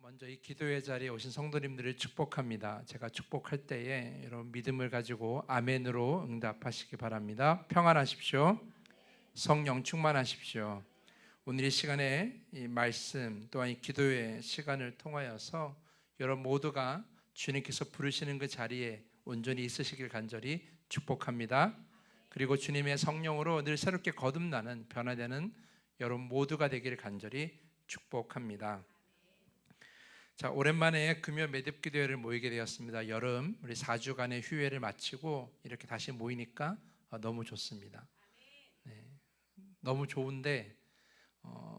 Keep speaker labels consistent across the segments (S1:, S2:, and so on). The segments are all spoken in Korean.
S1: 먼저 이 기도의 자리에 오신 성도님들을 축복합니다. 제가 축복할 때에 여러분 믿음을 가지고 아멘으로 응답하시기 바랍니다. 평안하십시오. 성령 충만하십시오. 오늘 이 시간에 이 말씀 또한 이 기도의 시간을 통하여서 여러분 모두가 주님께서 부르시는 그 자리에 온전히 있으시길 간절히 축복합니다. 그리고 주님의 성령으로 늘 새롭게 거듭나는 변화되는 여러분 모두가 되기를 간절히 축복합니다. 자, 오랜만에 금요 매듭기도회를 모이게 되었습니다. 여름 우리 4주간의 휴회를 마치고 이렇게 다시 모이니까 너무 좋습니다. 네, 너무 좋은데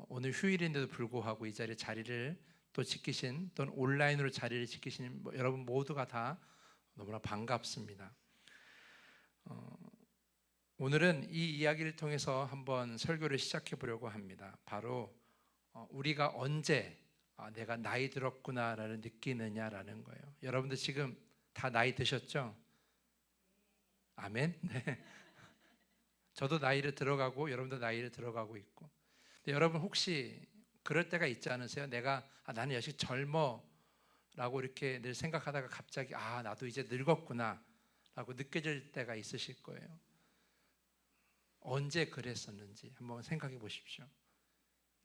S1: 오늘 휴일인데도 불구하고 이 자리를 또 지키신 또는 온라인으로 자리를 지키신 여러분 모두가 다 너무나 반갑습니다. 오늘은 이 이야기를 통해서 한번 설교를 시작해 보려고 합니다. 바로 우리가 언제 내가 나이 들었구나라는 느끼느냐라는 거예요. 여러분들 지금 다 나이 드셨죠? 아멘? 네. 저도 나이를 들어가고 여러분도 나이를 들어가고 있고. 근데 여러분 혹시 그럴 때가 있지 않으세요? 내가 나는 여전히 젊어 라고 이렇게 늘 생각하다가 갑자기 나도 이제 늙었구나 라고 느껴질 때가 있으실 거예요. 언제 그랬었는지 한번 생각해 보십시오.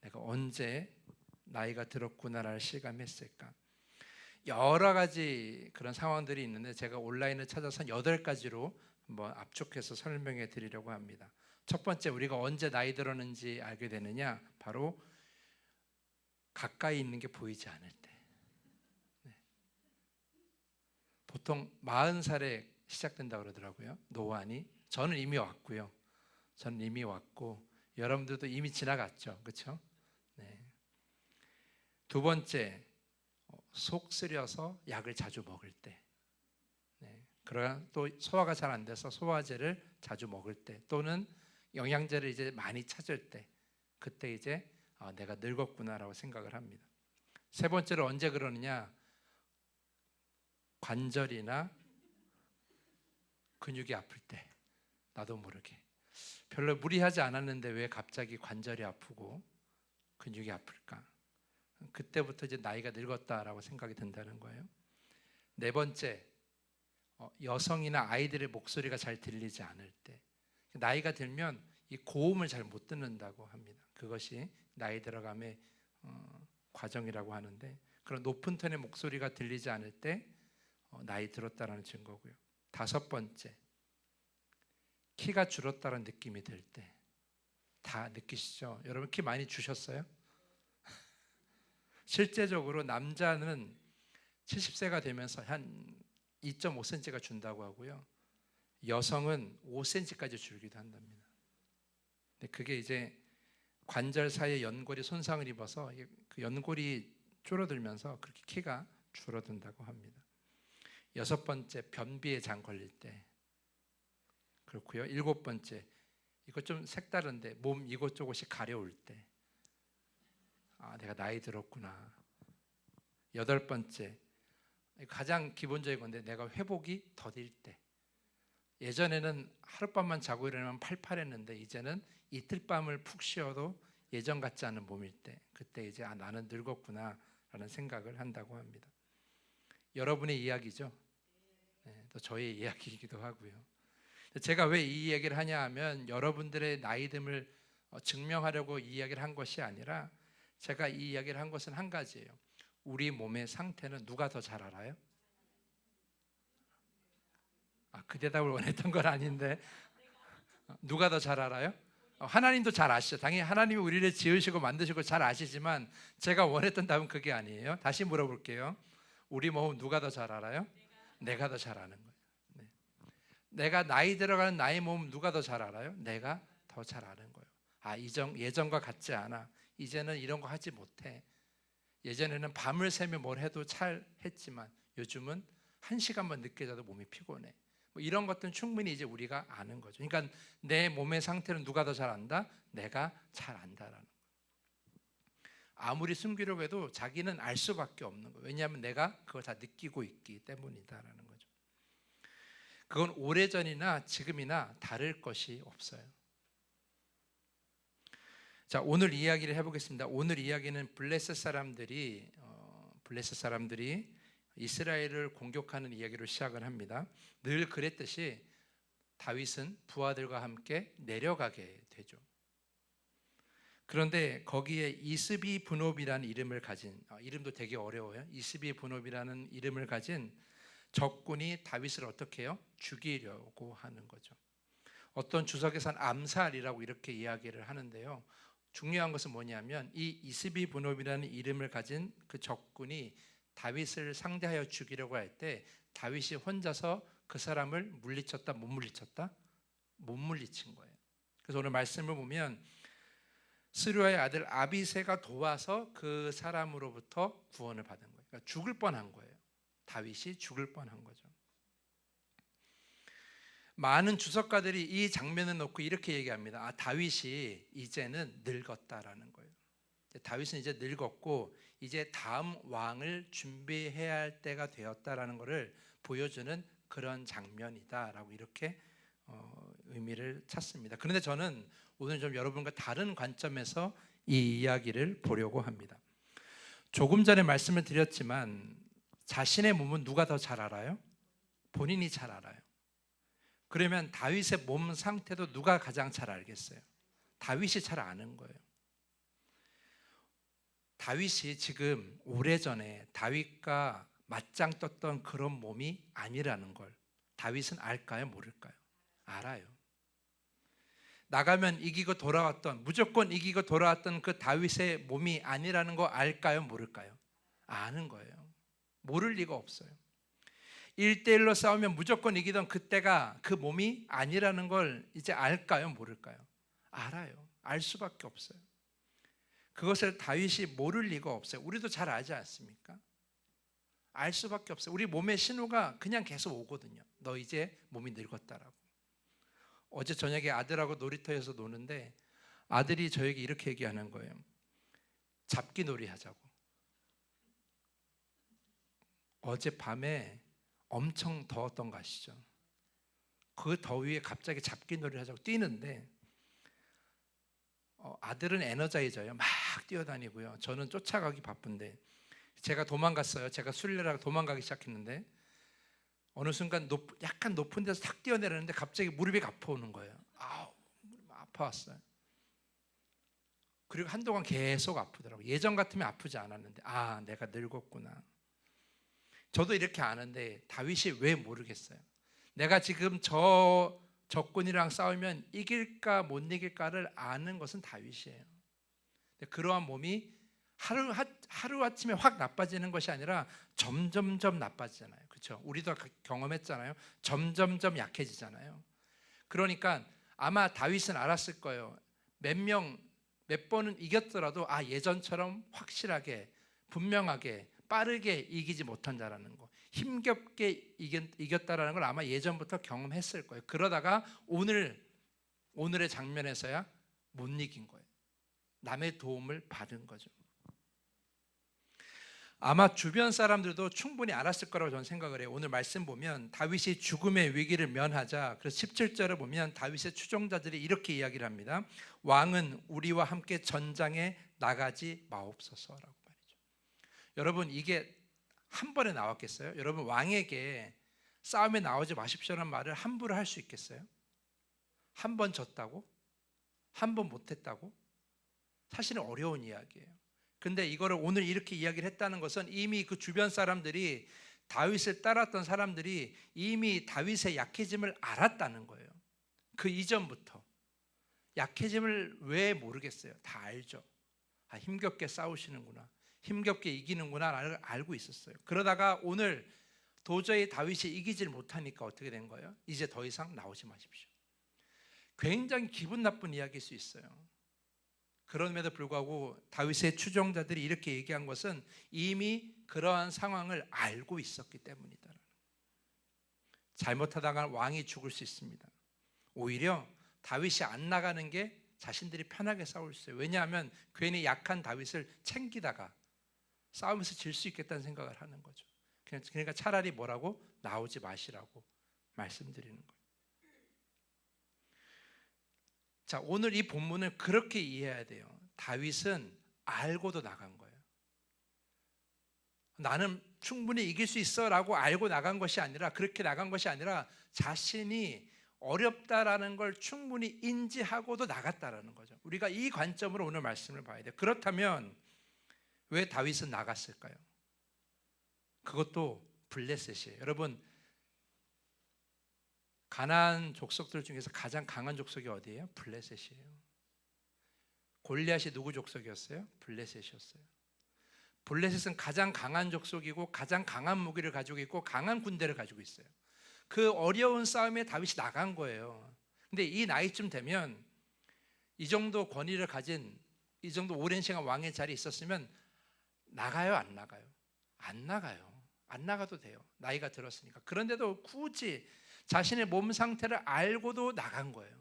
S1: 내가 언제 나이가 들었구나를 실감했을까? 여러 가지 그런 상황들이 있는데 제가 온라인을 찾아서 8가지로 한번 압축해서 설명해 드리려고 합니다. 첫 번째, 우리가 언제 나이 들었는지 알게 되느냐? 바로 가까이 있는 게 보이지 않을 때. 네. 보통 40살에 시작된다고 그러더라고요. 노안이. 저는 이미 왔고요. 저는 이미 왔고 여러분들도 이미 지나갔죠. 그렇죠? 네. 두 번째, 속 쓰려서 약을 자주 먹을 때. 네. 그러나 또 소화가 잘 안 돼서 소화제를 자주 먹을 때, 또는 영양제를 이제 많이 찾을 때, 그때 이제 내가 늙었구나라고 생각을 합니다. 세 번째로 언제 그러느냐? 관절이나 근육이 아플 때, 나도 모르게 별로 무리하지 않았는데 왜 갑자기 관절이 아프고 근육이 아플까? 그때부터 이제 나이가 늙었다라고 생각이 든다는 거예요. 네 번째, 여성이나 아이들의 목소리가 잘 들리지 않을 때. 나이가 들면 이 고음을 잘 못 듣는다고 합니다. 그것이 나이 들어감의 과정이라고 하는데, 그런 높은 톤의 목소리가 들리지 않을 때 나이 들었다는 증거고요. 다섯 번째, 키가 줄었다는 느낌이 들 때. 다 느끼시죠? 여러분 키 많이 주셨어요? 실제적으로 남자는 70세가 되면서 한 2.5cm가 준다고 하고요. 여성은 5cm까지 줄기도 한답니다. 근데 그게 이제 관절 사이에 연골이 손상을 입어서 그 연골이 줄어들면서 그렇게 키가 줄어든다고 합니다. 여섯 번째, 변비에 장 걸릴 때. 그렇고요. 일곱 번째, 이거 좀 색다른데 몸 이곳저곳이 가려울 때. 내가 나이 들었구나. 여덟 번째, 가장 기본적인 건데 내가 회복이 더딜 때. 예전에는 하룻밤만 자고 일어나면 팔팔했는데 이제는 이틀 밤을 푹 쉬어도 예전 같지 않은 몸일 때, 그때 이제 나는 늙었구나 라는 생각을 한다고 합니다. 여러분의 이야기죠. 네, 또 저의 이야기이기도 하고요. 제가 왜 이 이야기를 하냐 하면 여러분들의 나이듦을 증명하려고 이 이야기를 한 것이 아니라, 제가 이 이야기를 한 것은 한 가지예요. 우리 몸의 상태는 누가 더 잘 알아요? 그 대답을 원했던 건 아닌데, 누가 더 잘 알아요? 하나님도 잘 아시죠. 당연히 하나님이 우리를 지으시고 만드시고 잘 아시지만 제가 원했던 답은 그게 아니에요. 다시 물어볼게요. 우리 몸은 누가 더 잘 알아요? 내가 더 잘 아는 거예요. 네. 내가 나이 들어가는 나의 몸은 누가 더 잘 알아요? 내가 더 잘 아는 거예요. 예전과 같지 않아. 이제는 이런 거 하지 못해. 예전에는 밤을 새며 뭘 해도 잘 했지만 요즘은 1시간만 늦게 자도 몸이 피곤해. 이런 것들은 충분히 이제 우리가 아는 거죠. 그러니까 내 몸의 상태는 누가 더 잘 안다? 내가 잘 안다라는 거예요. 아무리 숨기려고 해도 자기는 알 수밖에 없는 거예요. 왜냐하면 내가 그걸 다 느끼고 있기 때문이다라는 거죠. 그건 오래전이나 지금이나 다를 것이 없어요. 자, 오늘 이야기를 해보겠습니다. 오늘 이야기는 블레셋 사람들이 블레셋 사람들이 이스라엘을 공격하는 이야기로 시작을 합니다. 늘 그랬듯이 다윗은 부하들과 함께 내려가게 되죠. 그런데 거기에 이스비 분업이라는 이름을 가진, 이름도 되게 어려워요. 이스비 분업이라는 이름을 가진 적군이 다윗을 어떻게 해요? 죽이려고 하는 거죠. 어떤 주석에서는 암살이라고 이렇게 이야기를 하는데요. 중요한 것은 뭐냐면 이 이스비 분업이라는 이름을 가진 그 적군이 다윗을 상대하여 죽이려고 할 때 다윗이 혼자서 그 사람을 물리쳤다, 못 물리쳤다? 못 물리친 거예요. 그래서 오늘 말씀을 보면 스루야의 아들 아비새가 도와서 그 사람으로부터 구원을 받은 거예요. 그러니까 죽을 뻔한 거예요. 다윗이 죽을 뻔한 거죠. 많은 주석가들이 이 장면을 놓고 이렇게 얘기합니다. 다윗이 이제는 늙었다라는 거예요. 다윗은 이제 늙었고 이제 다음 왕을 준비해야 할 때가 되었다라는 것을 보여주는 그런 장면이다라고 이렇게 의미를 찾습니다. 그런데 저는 오늘 좀 여러분과 다른 관점에서 이 이야기를 보려고 합니다. 조금 전에 말씀을 드렸지만 자신의 몸은 누가 더 잘 알아요? 본인이 잘 알아요. 그러면 다윗의 몸 상태도 누가 가장 잘 알겠어요? 다윗이 잘 아는 거예요. 다윗이 지금 오래전에 다윗과 맞짱 떴던 그런 몸이 아니라는 걸 다윗은 알까요? 모를까요? 알아요. 나가면 이기고 돌아왔던, 무조건 이기고 돌아왔던 그 다윗의 몸이 아니라는 거 알까요? 모를까요? 아는 거예요. 모를 리가 없어요. 1대1로 싸우면 무조건 이기던 그때가 그 몸이 아니라는 걸 이제 알까요? 모를까요? 알아요. 알 수밖에 없어요. 그것을 다윗이 모를 리가 없어요. 우리도 잘 알지 않습니까? 알 수밖에 없어요. 우리 몸의 신호가 그냥 계속 오거든요. 너 이제 몸이 늙었다라고. 어제 저녁에 아들하고 놀이터에서 노는데 아들이 저에게 이렇게 얘기하는 거예요. 잡기 놀이 하자고. 어젯밤에 엄청 더웠던 거 아시죠? 그 더위에 갑자기 잡기 놀이를 하자고 뛰는데 아들은 에너자이저예요. 막 뛰어다니고요. 저는 쫓아가기 바쁜데 제가 도망갔어요. 제가 술래라고 도망가기 시작했는데 어느 순간 약간 높은 데서 탁 뛰어내렸는데 갑자기 무릎이 아파오는 거예요. 아우, 아파왔어요. 그리고 한동안 계속 아프더라고요. 예전 같으면 아프지 않았는데 내가 늙었구나. 저도 이렇게 아는데 다윗이 왜 모르겠어요? 내가 지금 저 적군이랑 싸우면 이길까 못 이길까를 아는 것은 다윗이에요. 그러한 몸이 하루아침에 확 나빠지는 것이 아니라 점점점 나빠지잖아요. 그렇죠? 우리도 경험했잖아요. 점점점 약해지잖아요. 그러니까 아마 다윗은 알았을 거예요. 몇 번은 이겼더라도 예전처럼 확실하게 분명하게 빠르게 이기지 못한 자라는 거, 힘겹게 이겼다라는 걸 아마 예전부터 경험했을 거예요. 그러다가 오늘의 장면에서야 못 이긴 거예요. 남의 도움을 받은 거죠. 아마 주변 사람들도 충분히 알았을 거라고 저는 생각을 해요. 오늘 말씀 보면 다윗이 죽음의 위기를 면하자, 그래서 17절을 보면 다윗의 추종자들이 이렇게 이야기를 합니다. 왕은 우리와 함께 전장에 나가지 마옵소서라고 말이죠. 여러분, 이게 한 번에 나왔겠어요? 여러분, 왕에게 싸움에 나오지 마십시오라는 말을 함부로 할 수 있겠어요? 한 번 졌다고? 한 번 못했다고? 사실은 어려운 이야기예요. 근데 이거를 오늘 이렇게 이야기를 했다는 것은 이미 그 주변 사람들이, 다윗을 따랐던 사람들이 이미 다윗의 약해짐을 알았다는 거예요. 그 이전부터. 약해짐을 왜 모르겠어요? 다 알죠. 힘겹게 싸우시는구나, 힘겹게 이기는구나 알고 있었어요. 그러다가 오늘 도저히 다윗이 이기질 못하니까 어떻게 된 거예요? 이제 더 이상 나오지 마십시오. 굉장히 기분 나쁜 이야기일 수 있어요. 그럼에도 불구하고 다윗의 추종자들이 이렇게 얘기한 것은 이미 그러한 상황을 알고 있었기 때문이다. 잘못하다가 왕이 죽을 수 있습니다. 오히려 다윗이 안 나가는 게 자신들이 편하게 싸울 수 있어요. 왜냐하면 괜히 약한 다윗을 챙기다가 싸우면서 질 수 있겠다는 생각을 하는 거죠. 그러니까 차라리 뭐라고? 나오지 마시라고 말씀드리는 거예요. 자, 오늘 이 본문을 그렇게 이해해야 돼요. 다윗은 알고도 나간 거예요. 나는 충분히 이길 수 있어라고 알고 나간 것이 아니라, 그렇게 나간 것이 아니라 자신이 어렵다라는 걸 충분히 인지하고도 나갔다라는 거죠. 우리가 이 관점으로 오늘 말씀을 봐야 돼요. 그렇다면 왜 다윗은 나갔을까요? 그것도 블레셋이에요. 여러분, 가나안 족속들 중에서 가장 강한 족속이 어디예요? 블레셋이에요. 골리앗이 누구 족속이었어요? 블레셋이었어요. 블레셋은 가장 강한 족속이고 가장 강한 무기를 가지고 있고 강한 군대를 가지고 있어요. 그 어려운 싸움에 다윗이 나간 거예요. 근데 이 나이쯤 되면 이 정도 권위를 가진, 이 정도 오랜 시간 왕의 자리에 있었으면 나가요, 안 나가요? 안 나가요. 안 나가도 돼요. 나이가 들었으니까. 그런데도 굳이 자신의 몸 상태를 알고도 나간 거예요.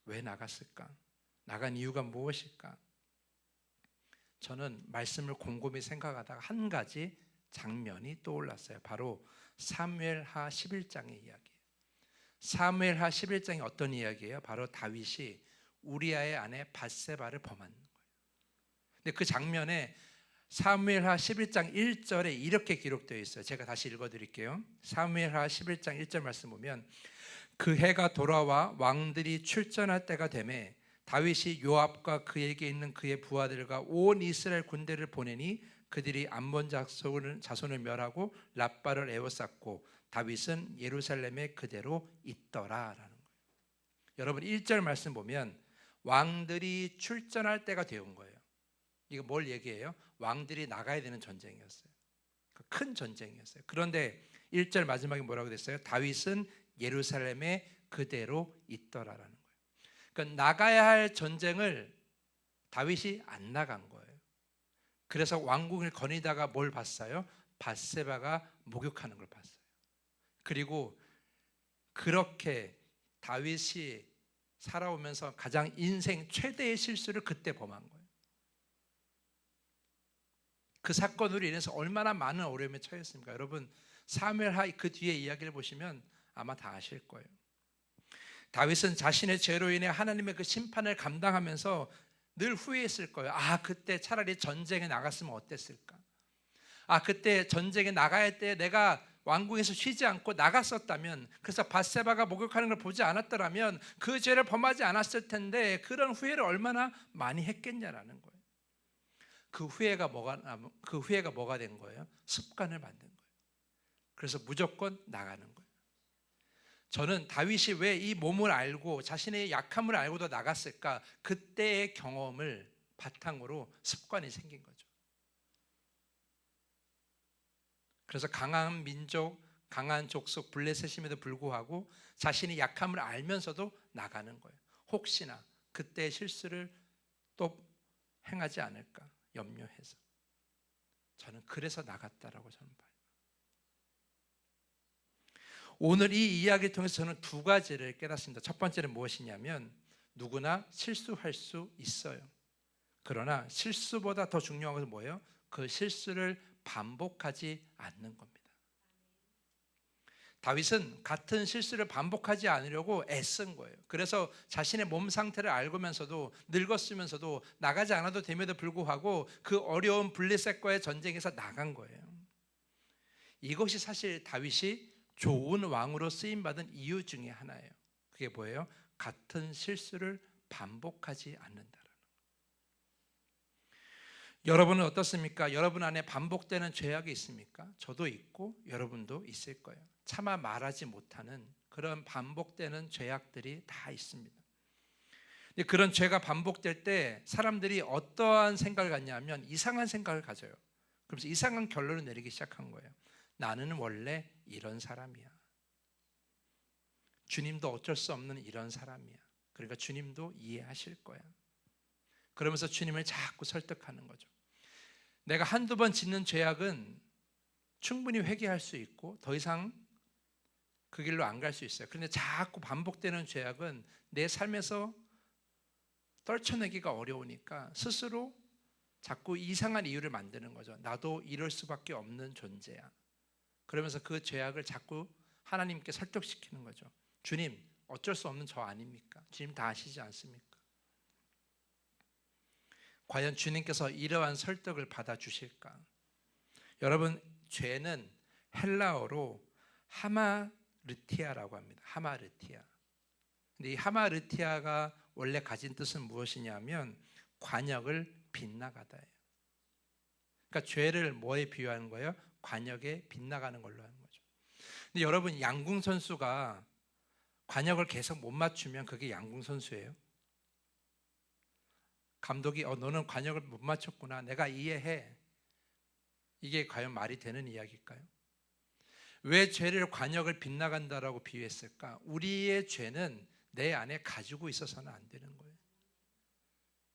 S1: 왜 나갔을까? 나간 이유가 무엇일까? 저는 말씀을 곰곰이 생각하다가 한 가지 장면이 떠올랐어요. 바로 사무엘하 11장의 이야기예요. 사무엘하 11장이 어떤 이야기예요? 바로 다윗이 우리아의 아내 밧세바를 범한 거예요. 근데 그 장면에 사무엘하 11장 1절에 이렇게 기록되어 있어요. 제가 다시 읽어드릴게요. 사무엘하 11장 1절 말씀 보면, 그 해가 돌아와 왕들이 출전할 때가 되매 다윗이 요압과 그에게 있는 그의 부하들과 온 이스라엘 군대를 보내니 그들이 암몬 자손을 멸하고 랍바를 에워쌌고 다윗은 예루살렘에 그대로 있더라라는 거예요. 여러분 1절 말씀 보면 왕들이 출전할 때가 되온 거예요. 이거 뭘 얘기해요? 왕들이 나가야 되는 전쟁이었어요. 큰 전쟁이었어요. 그런데 1절 마지막에 뭐라고 됐어요? 다윗은 예루살렘에 그대로 있더라라는 거예요. 그러니까 나가야 할 전쟁을 다윗이 안 나간 거예요. 그래서 왕궁을 거니다가 뭘 봤어요? 밧세바가 목욕하는 걸 봤어요. 그리고 그렇게 다윗이 살아오면서 가장 인생 최대의 실수를 그때 범한 거예요. 그 사건으로 인해서 얼마나 많은 어려움에 처했습니까? 여러분 사무엘하 그 뒤에 이야기를 보시면 아마 다 아실 거예요. 다윗은 자신의 죄로 인해 하나님의 그 심판을 감당하면서 늘 후회했을 거예요. 아, 그때 차라리 전쟁에 나갔으면 어땠을까? 아, 그때 전쟁에 나가야 할 때 내가 왕궁에서 쉬지 않고 나갔었다면, 그래서 밧세바가 목욕하는 걸 보지 않았더라면 그 죄를 범하지 않았을 텐데, 그런 후회를 얼마나 많이 했겠냐라는 거예요. 그 후회가 뭐가 된 거예요? 습관을 만든 거예요. 그래서 무조건 나가는 거예요. 저는 다윗이 왜 이 몸을 알고 자신의 약함을 알고도 나갔을까? 그때의 경험을 바탕으로 습관이 생긴 거죠. 그래서 강한 민족, 강한 족속 블레셋임에도 불구하고 자신의 약함을 알면서도 나가는 거예요. 혹시나 그때의 실수를 또 행하지 않을까 염려해서. 저는 그래서 나갔다라고 저는 봐요. 오늘 이 이야기를 통해서 저는 두 가지를 깨닫습니다. 첫 번째는 무엇이냐면, 누구나 실수할 수 있어요. 그러나 실수보다 더 중요한 것은 뭐예요? 그 실수를 반복하지 않는 겁니다. 다윗은 같은 실수를 반복하지 않으려고 애쓴 거예요. 그래서 자신의 몸 상태를 알고면서도, 늙었으면서도 나가지 않아도 됨에도 불구하고 그 어려운 블레셋과의 전쟁에서 나간 거예요. 이것이 사실 다윗이 좋은 왕으로 쓰임받은 이유 중에 하나예요. 그게 뭐예요? 같은 실수를 반복하지 않는다라는 거예요. 여러분은 어떻습니까? 여러분 안에 반복되는 죄악이 있습니까? 저도 있고 여러분도 있을 거예요. 차마 말하지 못하는 그런 반복되는 죄악들이 다 있습니다. 그런 죄가 반복될 때 사람들이 어떠한 생각을 갖냐면 이상한 생각을 가져요. 그러면서 이상한 결론을 내리기 시작한 거예요. 나는 원래 이런 사람이야. 주님도 어쩔 수 없는 이런 사람이야. 그러니까 주님도 이해하실 거야. 그러면서 주님을 자꾸 설득하는 거죠. 내가 한두 번 짓는 죄악은 충분히 회개할 수 있고 더 이상 그 길로 안 갈 수 있어요. 그런데 자꾸 반복되는 죄악은 내 삶에서 떨쳐내기가 어려우니까 스스로 자꾸 이상한 이유를 만드는 거죠. 나도 이럴 수밖에 없는 존재야. 그러면서 그 죄악을 자꾸 하나님께 설득시키는 거죠. 주님, 어쩔 수 없는 저 아닙니까? 주님 다 아시지 않습니까? 과연 주님께서 이러한 설득을 받아주실까? 여러분, 죄는 헬라어로 하마르티아라고 합니다. 하마르티아. 근데 이 하마르티아가 원래 가진 뜻은 무엇이냐면 관역을 빗나가다예요. 그러니까 죄를 뭐에 비유하는 거예요? 관역에 빗나가는 걸로 하는 거죠. 근데 여러분, 양궁 선수가 관역을 계속 못 맞추면 그게 양궁 선수예요? 감독이 너는 관역을 못 맞췄구나, 내가 이해해. 이게 과연 말이 되는 이야기일까요? 왜 죄를 관역을 빗나간다라고 비유했을까? 우리의 죄는 내 안에 가지고 있어서는 안 되는 거예요.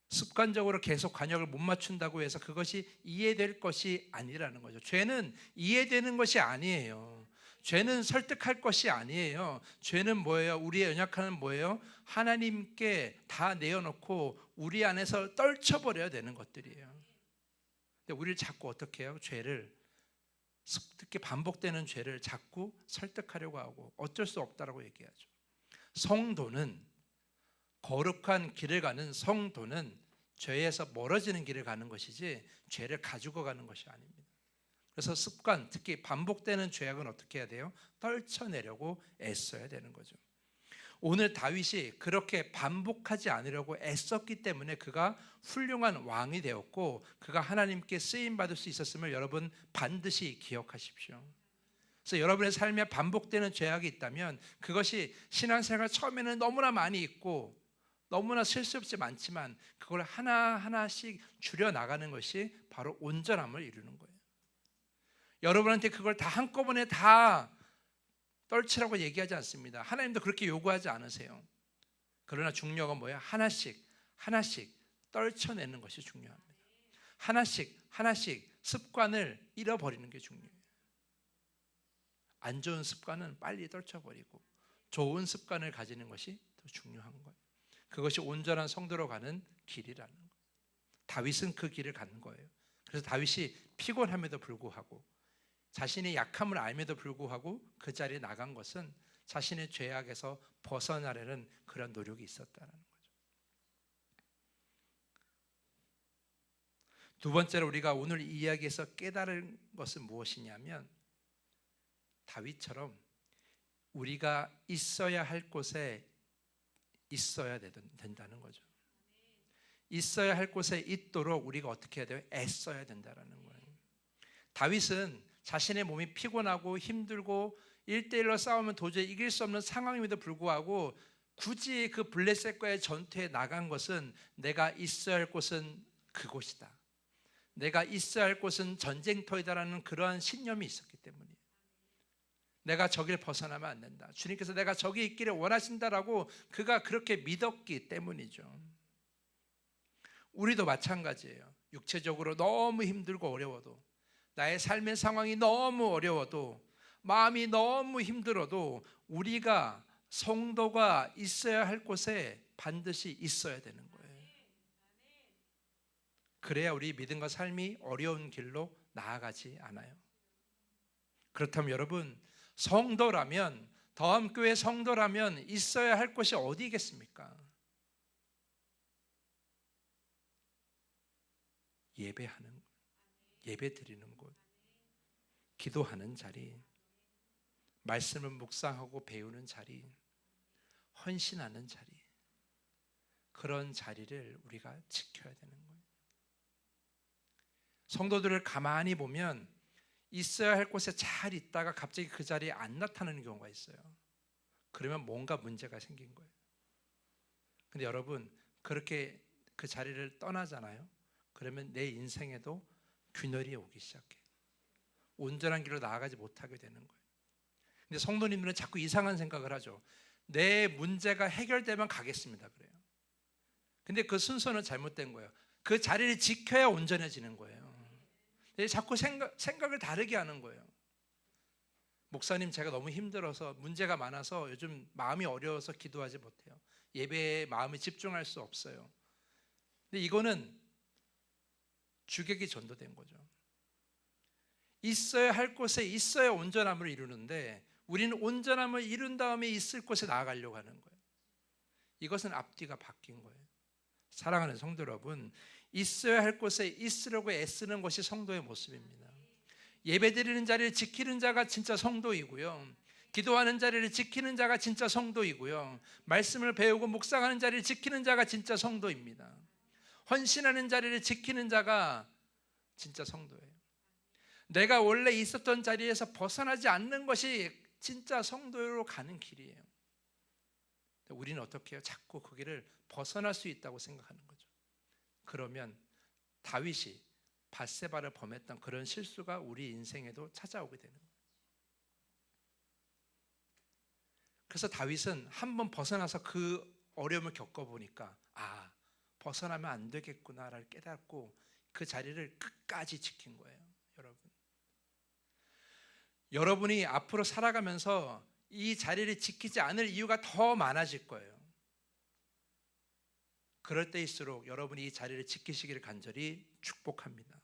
S1: 습관적으로 계속 관역을 못 맞춘다고 해서 그것이 이해될 것이 아니라는 거죠. 죄는 이해되는 것이 아니에요. 죄는 설득할 것이 아니에요. 죄는 뭐예요? 우리의 연약함은 뭐예요? 하나님께 다 내어놓고 우리 안에서 떨쳐버려야 되는 것들이에요. 근데 우리를 자꾸 어떻게 해요? 죄를, 특히 반복되는 죄를 자꾸 설득하려고 하고 어쩔 수 없다라고 얘기하죠. 성도는, 거룩한 길을 가는 성도는 죄에서 멀어지는 길을 가는 것이지 죄를 가지고 가는 것이 아닙니다. 그래서 습관, 특히 반복되는 죄악은 어떻게 해야 돼요? 떨쳐내려고 애써야 되는 거죠. 오늘 다윗이 그렇게 반복하지 않으려고 애썼기 때문에 그가 훌륭한 왕이 되었고 그가 하나님께 쓰임받을 수 있었음을 여러분 반드시 기억하십시오. 그래서 여러분의 삶에 반복되는 죄악이 있다면 그것이 신앙생활 처음에는 너무나 많이 있고 너무나 실수 없이 많지만 그걸 하나하나씩 줄여나가는 것이 바로 온전함을 이루는 거예요. 여러분한테 그걸 다 한꺼번에 다 떨치라고 얘기하지 않습니다. 하나님도 그렇게 요구하지 않으세요. 그러나 중요한 건 뭐예요? 하나씩 하나씩 떨쳐내는 것이 중요합니다. 하나씩 하나씩 습관을 잃어버리는 게 중요해요. 안 좋은 습관은 빨리 떨쳐버리고 좋은 습관을 가지는 것이 더 중요한 거예요. 그것이 온전한 성도로 가는 길이라는 거예요. 다윗은 그 길을 가는 거예요. 그래서 다윗이 피곤함에도 불구하고 자신의 약함을 알면도 불구하고 그 자리에 나간 것은 자신의 죄악에서 벗어나려는 그런 노력이 있었다는 거죠. 두 번째로 우리가 오늘 이 이야기에서 깨달은 것은 무엇이냐면 다윗처럼 우리가 있어야 할 곳에 있어야 된다는 거죠. 있어야 할 곳에 있도록 우리가 어떻게 해야 돼요? 애써야 된다는 거예요. 다윗은 자신의 몸이 피곤하고 힘들고 1대1로 싸우면 도저히 이길 수 없는 상황임에도 불구하고 굳이 그 블레셋과의 전투에 나간 것은 내가 있어야 할 곳은 그곳이다, 내가 있어야 할 곳은 전쟁터이다라는 그러한 신념이 있었기 때문이에요. 내가 저길 벗어나면 안 된다, 주님께서 내가 저기 있기를 원하신다라고 그가 그렇게 믿었기 때문이죠. 우리도 마찬가지예요. 육체적으로 너무 힘들고 어려워도, 나의 삶의 상황이 너무 어려워도, 마음이 너무 힘들어도 우리가 성도가 있어야 할 곳에 반드시 있어야 되는 거예요. 그래야 우리 믿음과 삶이 어려운 길로 나아가지 않아요. 그렇다면 여러분, 성도라면, 더함교회 성도라면 있어야 할 곳이 어디겠습니까? 예배하는 것, 예배 드리는 곳, 기도하는 자리, 말씀을 묵상하고 배우는 자리, 헌신하는 자리, 그런 자리를 우리가 지켜야 되는 거예요. 성도들을 가만히 보면 있어야 할 곳에 잘 있다가 갑자기 그 자리에 안 나타나는 경우가 있어요. 그러면 뭔가 문제가 생긴 거예요. 근데 여러분, 그렇게 그 자리를 떠나잖아요. 그러면 내 인생에도 균열이 오기 시작해요. 온전한 길로 나아가지 못하게 되는 거예요. 근데 성도님들은 자꾸 이상한 생각을 하죠. 내 문제가 해결되면 가겠습니다 그래요. 근데 그 순서는 잘못된 거예요. 그 자리를 지켜야 온전해지는 거예요. 자꾸 생각을 다르게 하는 거예요. 목사님, 제가 너무 힘들어서 문제가 많아서 요즘 마음이 어려워서 기도하지 못해요. 예배에 마음이 집중할 수 없어요. 근데 이거는 주객이 전도된 거죠. 있어야 할 곳에 있어야 온전함을 이루는데 우리는 온전함을 이룬 다음에 있을 곳에 나아가려고 하는 거예요. 이것은 앞뒤가 바뀐 거예요. 사랑하는 성도 여러분, 있어야 할 곳에 있으려고 애쓰는 것이 성도의 모습입니다. 예배드리는 자리를 지키는 자가 진짜 성도이고요. 기도하는 자리를 지키는 자가 진짜 성도이고요. 말씀을 배우고 묵상하는 자리를 지키는 자가 진짜 성도입니다. 헌신하는 자리를 지키는 자가 진짜 성도예요. 내가 원래 있었던 자리에서 벗어나지 않는 것이 진짜 성도로 가는 길이에요. 우리는 어떻게 해요? 자꾸 그 길을 벗어날 수 있다고 생각하는 거죠. 그러면 다윗이 밧세바를 범했던 그런 실수가 우리 인생에도 찾아오게 되는 거예요. 그래서 다윗은 한번 벗어나서 그 어려움을 겪어보니까 벗어나면 안 되겠구나를 깨닫고 그 자리를 끝까지 지킨 거예요. 여러분이 앞으로 살아가면서 이 자리를 지키지 않을 이유가 더 많아질 거예요. 그럴 때일수록 여러분이 이 자리를 지키시기를 간절히 축복합니다.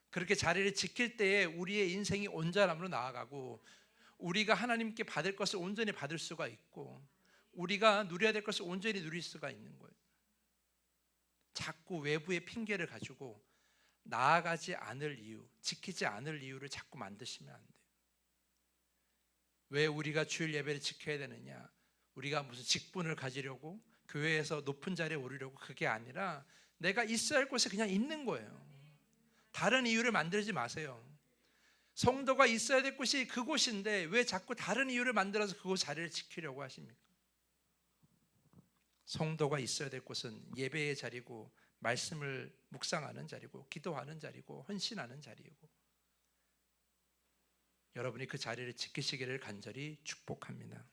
S1: 그렇게 자리를 지킬 때에 우리의 인생이 온전함으로 나아가고 우리가 하나님께 받을 것을 온전히 받을 수가 있고 우리가 누려야 될 것을 온전히 누릴 수가 있는 거예요. 자꾸 외부의 핑계를 가지고 나아가지 않을 이유, 지키지 않을 이유를 자꾸 만드시면 안 돼요. 왜 우리가 주일 예배를 지켜야 되느냐? 우리가 무슨 직분을 가지려고 교회에서 높은 자리에 오르려고 그게 아니라 내가 있어야 할 곳에 그냥 있는 거예요. 다른 이유를 만들지 마세요. 성도가 있어야 될 곳이 그곳인데 왜 자꾸 다른 이유를 만들어서 그곳 자리를 지키려고 하십니까? 성도가 있어야 될 곳은 예배의 자리고 말씀을 묵상하는 자리고 기도하는 자리고 헌신하는 자리이고 여러분이 그 자리를 지키시기를 간절히 축복합니다.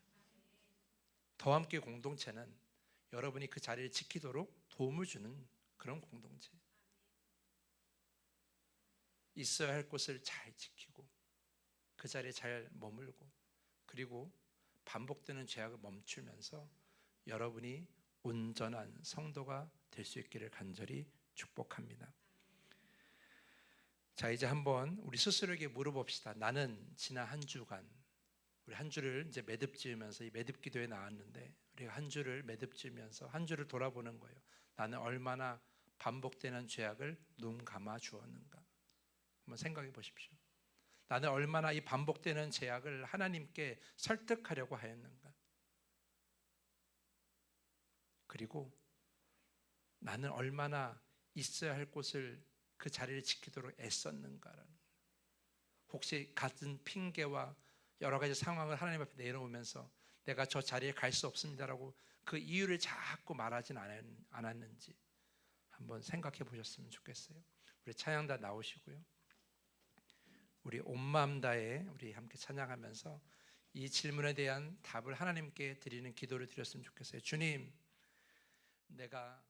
S1: 더 함께 공동체는 여러분이 그 자리를 지키도록 도움을 주는 그런 공동체. 있어야 할 곳을 잘 지키고 그 자리에 잘 머물고 그리고 반복되는 죄악을 멈추면서 여러분이 온전한 성도가 될 수 있기를 간절히 축복합니다. 자, 이제 한번 우리 스스로에게 물어봅시다. 나는 지난 한 주간 우리 한 주를 이제 매듭지으면서 이 매듭기도에 나왔는데 우리가 한 주를 매듭지으면서 한 주를 돌아보는 거예요. 나는 얼마나 반복되는 죄악을 눈 감아 주었는가. 한번 생각해 보십시오. 나는 얼마나 이 반복되는 죄악을 하나님께 설득하려고 하였는가. 그리고 나는 얼마나 있어야 할 곳을 그 자리를 지키도록 애썼는가라는, 혹시 같은 핑계와 여러 가지 상황을 하나님 앞에 내놓으면서 내가 저 자리에 갈 수 없습니다라고 그 이유를 자꾸 말하진 않았는지 한번 생각해 보셨으면 좋겠어요. 우리 찬양단 나오시고요. 우리 온 마음 다해 우리 함께 찬양하면서 이 질문에 대한 답을 하나님께 드리는 기도를 드렸으면 좋겠어요. 주님, 내가